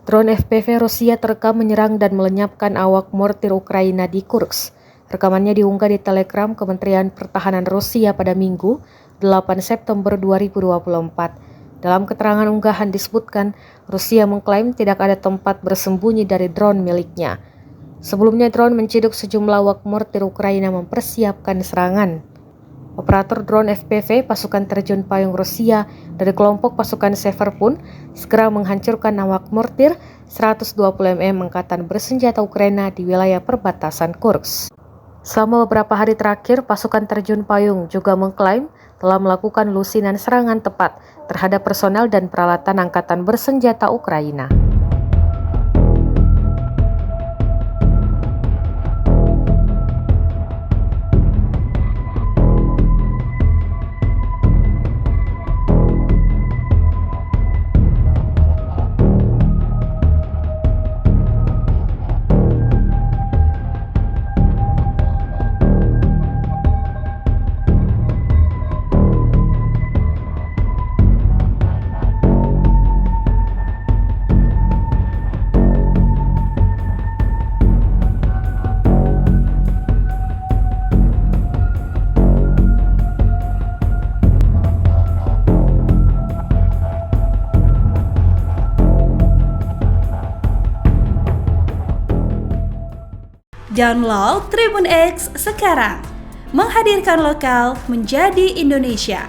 Drone FPV Rusia terekam menyerang dan melenyapkan awak mortir Ukraina di Kursk. Rekamannya diunggah di Telegram Kementerian Pertahanan Rusia pada Minggu, 8 September 2024. Dalam keterangan unggahan disebutkan, Rusia mengklaim tidak ada tempat bersembunyi dari drone miliknya. Sebelumnya drone menciduk sejumlah awak mortir Ukraina mempersiapkan serangan. Operator drone FPV pasukan terjun payung Rusia dari kelompok pasukan Sever pun segera menghancurkan awak mortir 120 mm angkatan bersenjata Ukraina di wilayah perbatasan Kursk. Selama beberapa hari terakhir, pasukan terjun payung juga mengklaim telah melakukan lusinan serangan tepat terhadap personel dan peralatan angkatan bersenjata Ukraina. Download Tribun X sekarang, menghadirkan lokal menjadi Indonesia.